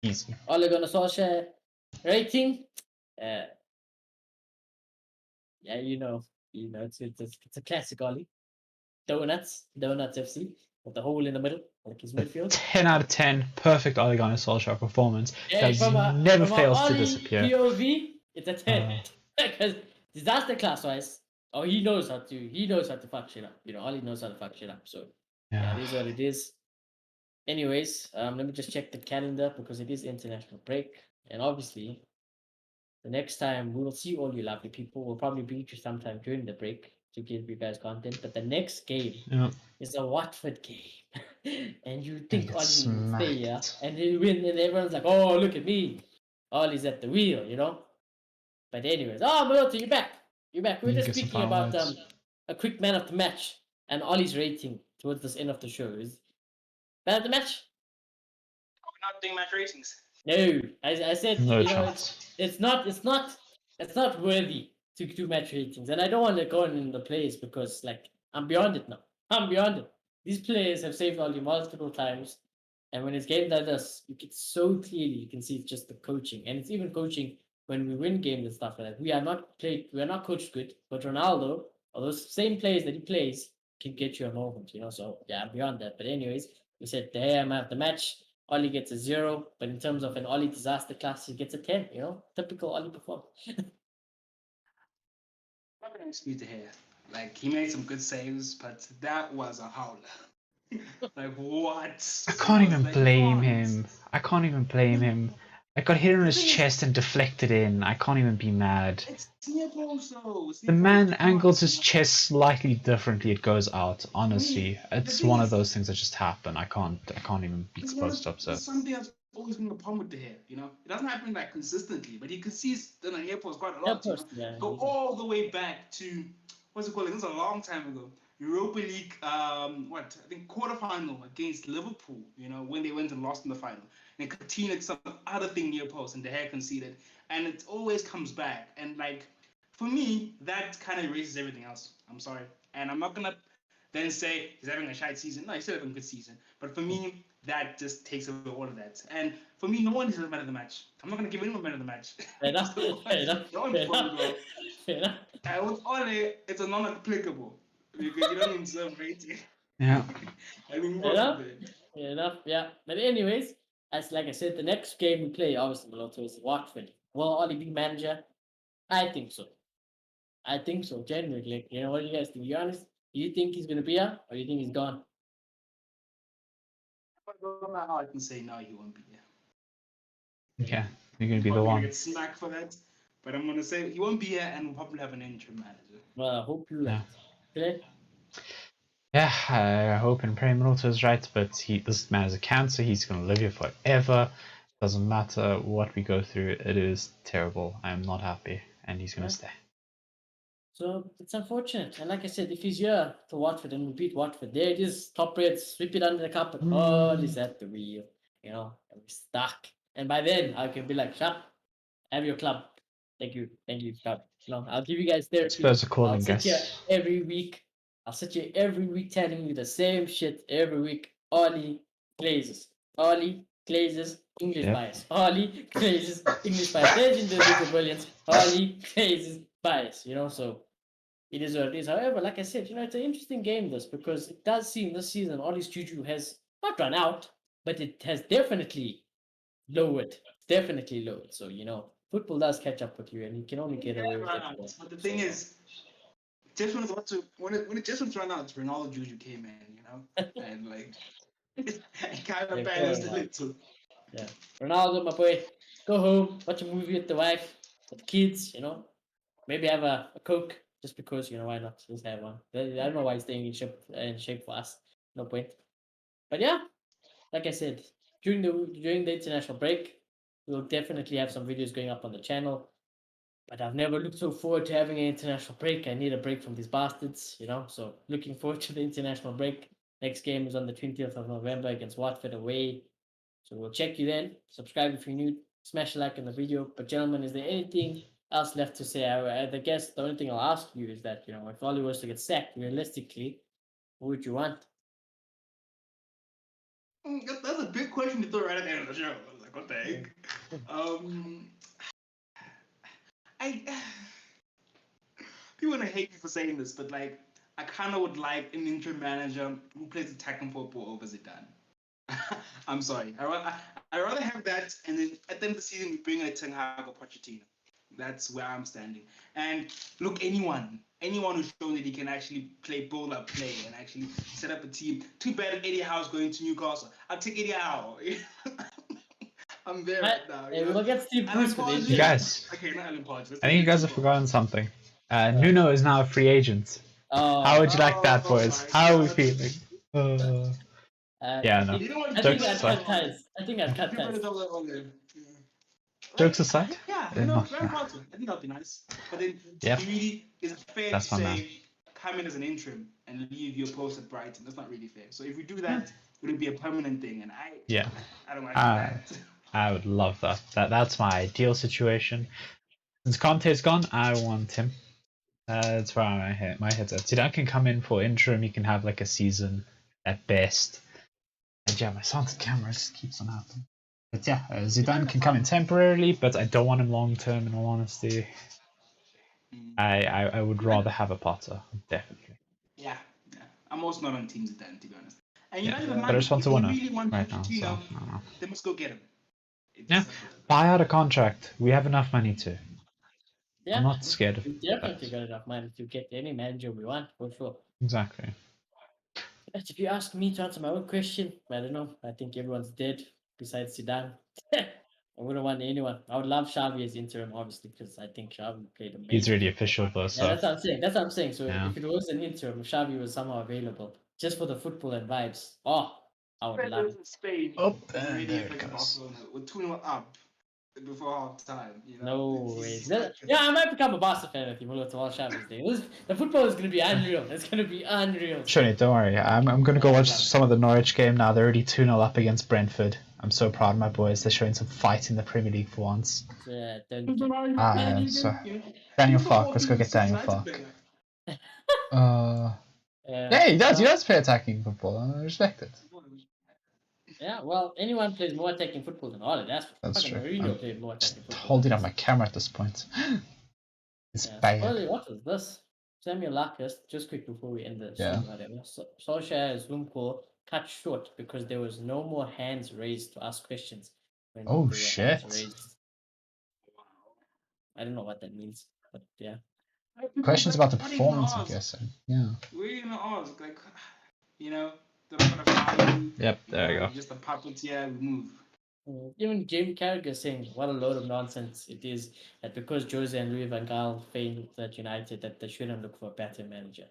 Easy. Ole Gunnar Solskjaer rating. Yeah, it's a classic Ollie. Donuts FC with the hole in the middle, like his midfield. 10 out of 10. Perfect Ole Gunnar Solskjaer performance. Yeah, That never fails to Ollie disappear. POV, it's a 10. Because disaster class wise, he knows how to fuck shit up. Ollie knows how to fuck shit up. So yeah, it is what it is. Anyways, let me just check the calendar because it is international break, and obviously, the next time we will see all you lovely people. We'll probably beat you sometime during the break to give you guys content. But the next game is a Watford game, and you think Ollie will stay here and he'll win, and everyone's like, "Oh, look at me, Ollie's at the wheel," But anyways, Maloto, you're back. You're back. We were just speaking about a quick man of the match and Ollie's rating towards this end of the show. Is man of the match? We're not doing match ratings. No, I said No it's not worthy to do match ratings, and I don't want to go in the players because I'm beyond it now. I'm beyond it. These players have saved Ollie multiple times, and when it's games like this, you can so clearly you can see it's just the coaching, and it's even coaching when we win games and stuff like that. We are not coached good, but Ronaldo or those same players that he plays can get you a moment, So yeah, I'm beyond that. But anyways, we said there I'm at the match. Ollie gets a 0, but in terms of an Ollie disaster class, he gets a 10, Typical Ollie performance. I'm not going to dispute it here. He made some good saves, but that was a howler. What? I can't even blame him. I got hit on his chest and deflected in. I can't even be mad. It's though. The man angles his chest slightly differently. It goes out. Honestly, it's one of those things that just happen. I can't even be supposed to upset. Something that's always been a problem with the hair. It doesn't happen consistently, but you can see the airports quite a lot. Go all the way back to what's it called? This was a long time ago. Europa League, I think quarterfinal against Liverpool. When they went and lost in the final. And Coutinho some other thing near post and De Gea conceded, and it always comes back. And for me, that kind of erases everything else. I'm sorry, and I'm not gonna then say he's having a shite season. No, he's still having a good season. But for me, that just takes away all of that. And for me, no one is the man of the match. I'm not gonna give anyone man of the match. Fair enough. And with Ole, it's a non-applicable because you don't deserve rating. Yeah. Fair enough. Yeah. But anyways. Like I said, the next game we play, obviously, Maloto is Watford. Will Ollie be manager? I think so. Genuinely. What do you guys think? To be honest, do you think he's going to be here or do you think he's gone? I can say no, he won't be here. Yeah, you're going to be the one. Get smacked for that, but I'm going to say he won't be here and we'll probably have an interim manager. Well, I hope you like it. Yeah, I hope and pray Maloto is right, but this man is a cancer. He's going to live here forever. Doesn't matter what we go through. It is terrible. I am not happy, and he's going to stay. So it's unfortunate. And like I said, if he's here to Watford and we beat Watford, there it is, top rates, sweep it under the carpet. He's at the wheel, and we're stuck. And by then, I can be like, shut, have your club. Thank you, club. I'll give you guys therapy. Spurs are calling, guys. I'll sit here every week telling you the same shit every week. Ollie Glazes. English bias. Ollie Glazes, English bias. There's individual brilliance. Ollie Glazes bias. So it is what it is. However, like I said, it's an interesting game this because it does seem this season Ollie's juju has not run out, but it has definitely lowered. So football does catch up with you, and you can only get away with it. But the thing is, just when it's about to when it just went to run out, Ronaldo Juju came in, you know, and like it kind of balanced a little. Yeah, Ronaldo, my boy, go home, watch a movie with the wife, with the kids, you know. Maybe have a Coke just because, you know, why not? Just have one. I don't know why he's staying in shape for us. No point. But yeah, like I said, during the international break, we'll definitely have some videos going up on the channel. But I've never looked so forward to having an international break. I need a break from these bastards, you know. So looking forward to the international break. Next game is on the 20th of November against Watford away. So we'll check you then. Subscribe if you're new. Smash a like on the video. But gentlemen, is there anything else left to say? I guess the only thing I'll ask you is that, you know, if Oli was to get sacked, realistically, who would you want? That's a big question to throw right at the end of the show. Like, what the heck? I people gonna hate me for saying this, but like, I kind of would like an interim manager who plays attacking football over Zidane. I'm sorry. I rather have that, and then at the end of the season we bring a Ten Hag or Pochettino. That's where I'm standing. And look, anyone who's shown that he can actually play build-up play and actually set up a team. Too bad Eddie Howe's going to Newcastle. I'll take Eddie Howe. I'm there right now. Hey, we'll get Steve Bruce for the You guys, Okay, not Alan Podge. I think you guys have forgotten something. Nuno is now a free agent. How would you like that, boys? How are we feeling? Yeah, no. I think I'd cut ties. Jokes aside? Yeah, you know, very positive. I think that'd be nice. But then, really, is it fair to say, come in as an interim and leave your post at Brighton? That's not really fair. So if we do that, would it be a permanent thing? And I don't like that. I would love that. That's my ideal situation. Since Conte's gone, I want him. That's where my head's at. Zidane can come in for interim. He can have like a season at best. And yeah, my sound camera just keeps on happening. But yeah, Zidane can come in temporarily, but I don't want him long term. In all honesty, I would rather have a Potter, definitely. Yeah. I'm also not on Team Zidane, to be honest. And you but I just want to win right now, so they must go get him. Yeah, buy out a contract. We have enough money to. Yeah, I'm not scared of it. We definitely got enough money to get any manager we want, for sure. Exactly. But if you ask me to answer my own question, I don't know. I think everyone's dead besides Zidane. I wouldn't want anyone. I would love Xavi as interim, obviously, because I think Xavi played amazing. He's really official though, so. Yeah, that's what I'm saying. So if it was an interim, if Xavi was somehow available, just for the football and vibes, I would love it. Spain. Oh, there it goes. We're 2-0 up before half time. You know? No way. Yeah, I might become a Barca fan if you look to all Xavi's days. The football is going to be unreal. It's going to be unreal. Sure, don't worry. I'm going to go watch some of the Norwich game now. They're already 2-0 up against Brentford. I'm so proud of my boys. They're showing some fight in the Premier League for once. Yeah, so Daniel Fark. Let's go get Daniel Fark. Yeah, he does play attacking football. I respect it. Yeah, well, anyone plays more attacking football than Ollie. That's true. Mourinho played more attacking football. Holding up my camera at this point. It's bad. Ollie, what was this? Samuel Larkus, just quick before we end the show, whatever. SOLKJAER's Zoom call cut short because there was no more hands raised to ask questions. Oh shit! I don't know what that means, but yeah. Questions about the performance, I'm guessing. Yeah. We're gonna ask, like, you know, they're not gonna find you. Yep, there you go. Just a puppeteer, we move. Even Jamie Carragher saying what a load of nonsense it is that because Jose and Louis van Gaal failed at United that they shouldn't look for a better manager.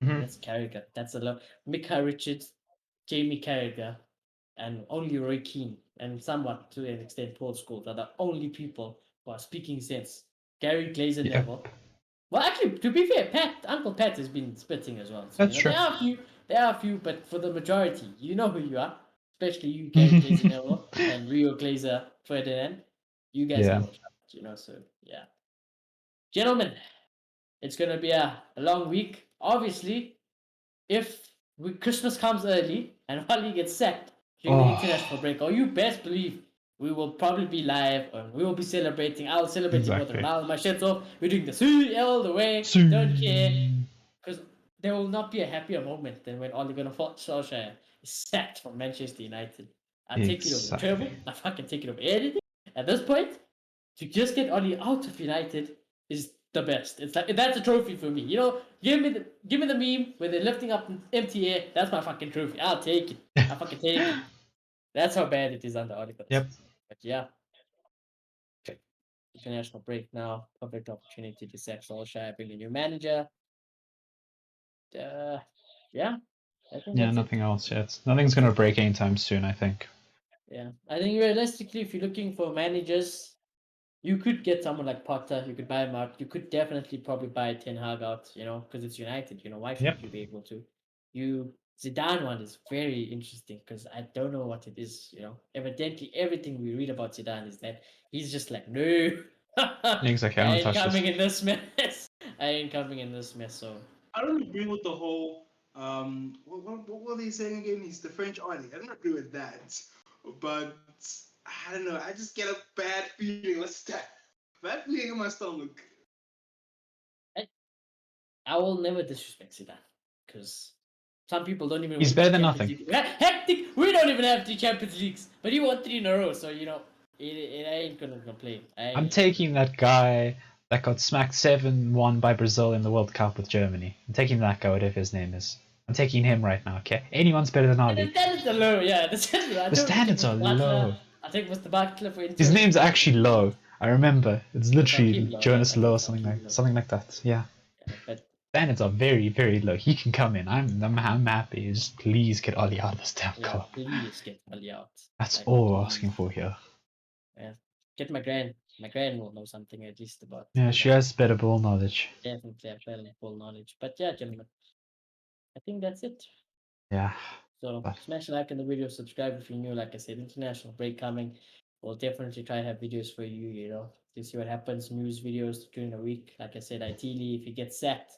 That's Carragher. That's a lot. Micah Richards, Jamie Carragher, and only Roy Keane, and somewhat to an extent Paul Scholes are the only people who are speaking sense. Gary Glazer Neville. Well, actually, to be fair, Uncle Pat has been spitting as well. So, that's true. There are a few, but for the majority, you know who you are. Especially you, Gary Glazer Neville, and Rio Glazer Ferdinand. You guys know, you know, so yeah. Gentlemen, it's going to be a long week. Obviously, if Christmas comes early and Holly gets sacked during the international break, you best believe we will probably be live and we will be celebrating. I'll celebrate more than now. My shirt's off. We're doing the CL the way. Don't care. Because there will not be a happier moment than when Ole Gunnar Solskjaer is sacked from Manchester United. I'll take it over treble. I fucking take it over anything. At this point, to just get Ole out of United is the best. It's like that's a trophy for me. You know, give me the meme where they're lifting up empty air. That's my fucking trophy. I'll take it. I fucking take it. That's how bad it is under articles. Yep. But yeah. International break now. Perfect opportunity to sack Solskjaer, bring a new manager. Yeah, I think Yeah, that's nothing it. else yet. Nothing's gonna break anytime soon, I think. Yeah, I think realistically, if you're looking for managers, you could get someone like Potter. You could buy him out. You could definitely probably buy Ten Hag out. You know, because it's United. You know, why shouldn't Yep. you be able to? You Zidane one is very interesting because I don't know what it is. You know, evidently everything we read about Zidane is that he's just like, no, I Exactly. I don't ain't touch coming this. in this mess. I ain't coming in this mess. So I don't agree with the whole. What were they saying again? He's the French Arnie. I don't agree with that, but I don't know. I just get a bad feeling. Bad feeling in my stomach. I will never disrespect Zidane because some people don't even He's win better than Champions nothing. League. Hectic! We don't even have 3 Champions Leagues, but he won 3 in a row. So you know, it ain't gonna complain. I'm taking that guy that got smacked 7-1 by Brazil in the World Cup with Germany. I'm taking that guy, whatever his name is. I'm taking him right now, okay? Anyone's better than And the Ali. standards are low. Yeah, the standards. I The told you, take standards are Mr. Butler. low. I take Mr. Butler for Inter. His name's actually Low. I remember. It's Yes, I'll keep literally low. Jonas Low or I'll keep low. something like that. Yeah. Yeah, but Standards are very, very low. He can come in. I'm happy. Just please get Ali out of this damn yeah, car. please get Ali out. That's Like, all we're please. asking for here. Yeah, get my grand. My grand will know something at least about. Yeah, she has better ball knowledge. Definitely have better full knowledge. But yeah, gentlemen, I think that's it. Yeah. So But smash a like in the video, subscribe if you're new. Like I said, international break coming. We'll definitely try to have videos for you, you know, to see what happens, news videos during the week. Like I said, ideally, if you get sacked,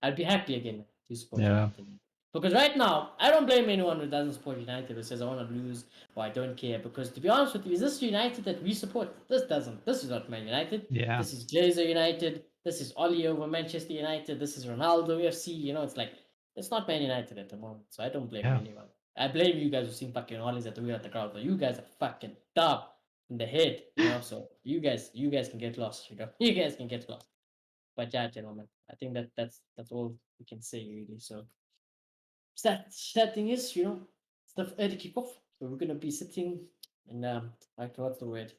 I'd be happy again to support yeah. United. Because right now, I don't blame anyone who doesn't support United or says I want to lose or I don't care. Because to be honest with you, is this United that we support? This doesn't. This is not Man United. Yeah. This is Glazer United. This is Oli over Manchester United. This is Ronaldo FC. You know, it's like, it's not Man United at the moment. So I don't blame Yeah. anyone. I blame you guys who sing fucking Ollie's at the wheel at the crowd. But you guys are fucking dumb in the head. You know, so you guys can get lost. You know, you guys can get lost. But yeah, gentlemen, I think that's all we can say really. So sad thing is, you know, it's the early kickoff. So we're gonna be sitting and like what's the word?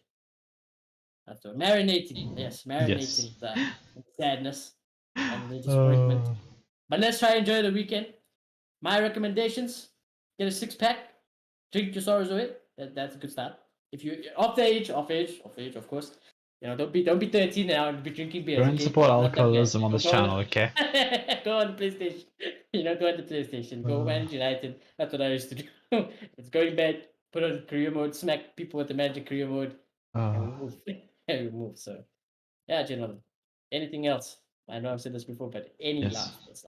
That's the marinating. Yes, marinating Yes. the sadness and the disappointment. But let's try and enjoy the weekend. My recommendations: get a 6-pack, drink your sorrows away. That's a good start. If you off age, of course. You know, don't be 13 now and be drinking beers. Don't Okay? support Not that bad. alcoholism on this Go on- channel, okay? go on the PlayStation. You know, go on the PlayStation. Go manage United. That's what I used to do. It's going bad. Put on career mode. Smack people with the magic career mode. And we move. And we move. So, yeah, gentlemen. Anything else? I know I've said this before, but any Yes. last words?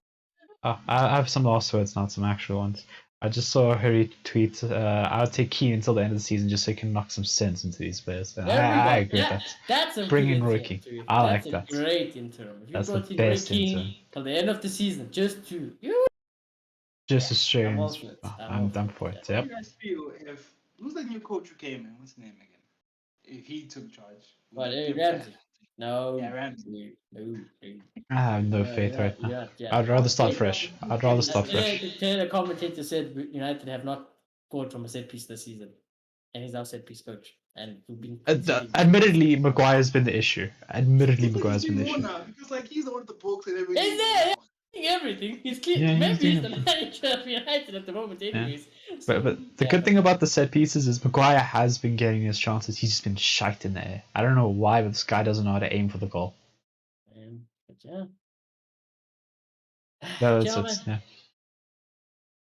I have some last words, not some actual ones. I just saw Harry tweet, I'll take Keane until the end of the season just so he can knock some sense into these players. And I agree with that. That's a Bring good in interim, Ricky. too. I That's like that. a great interim. If you That's the brought in best Ricky interim. till the end of the season, just to Just Yeah, as strange. I'm all for it. I'm done for it. How Yep. do you guys feel if who's the new coach who came in? What's his name again? If he took charge. But Would you Ramsey. guys- No. Yeah, Ramsey. No. I have no faith right now. Yeah. I'd rather start fresh. I'd rather start fresh. The commentator said United have not scored from a set piece this season, and he's now set piece coach, and we've been conceding. Admittedly, Maguire's been the issue. Admittedly, I think Maguire's he's been the doing issue. more now because like he's the one with the books and everything. Is there? Everything. He's clean. Yeah, he's Maybe doing he's the everything. manager of United at the moment, anyways. So, But the yeah, good thing about the set pieces is Maguire has been getting his chances. He's just been shite in the air. I don't know why, but this guy doesn't know how to aim for the goal. But yeah. That's Gentlemen, it. Yeah.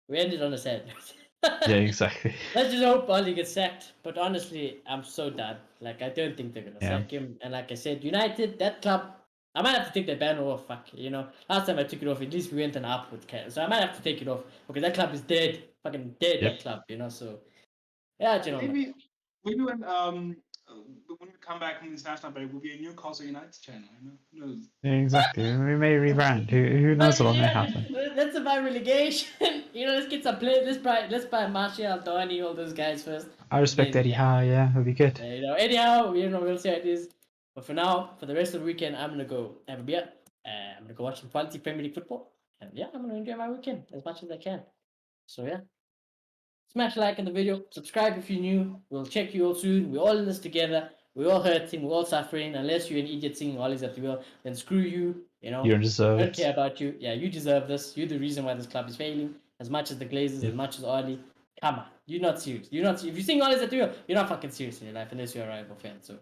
we ended on a sad note. Yeah, exactly. Let's just hope Oli gets sacked. But honestly, I'm so done. Like, I don't think they're gonna Yeah. sack him. And like I said, United, that club, I might have to take that banner off. Fuck, you know. Last time I took it off, at least we went an upward cat. So I might have to take it off because that club is dead, fucking dead. Yep. That club, you know. So yeah, gentlemen. Maybe when we come back from this national break, we'll be a Newcastle United channel. You know? Who knows? Yeah, exactly. We may rebrand. Who knows what may happen? Let's survive relegation. You know, let's get some players. Let's buy Martial, Tony, all those guys first. I respect Then, Eddie Howe. Yeah, it'll be good. You know, anyhow, you know, we'll see how it is. But for now, for the rest of the weekend, I'm gonna go have a beer. I'm gonna go watch some quality Premier League football, and yeah, I'm gonna enjoy my weekend as much as I can. So yeah, smash like in the video, subscribe if you're new. We'll check you all soon. We're all in this together. We're all hurting. We're all suffering. Unless you're an idiot singing Ollies at the wheel, then screw you. You know, You don't deserve I don't it. care about you. Yeah, you deserve this. You're the reason why this club is failing. As much as the Glazers, Yep. as much as Ollie. Come on, you're not serious. You're not. If you sing Ollies at the wheel, you're not fucking serious in your life unless you're a rival fan. So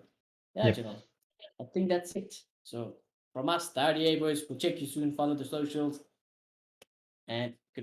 yeah, Yep. you know, I think that's it. So from us, the RDA boys, we'll check you soon. Follow the socials and good.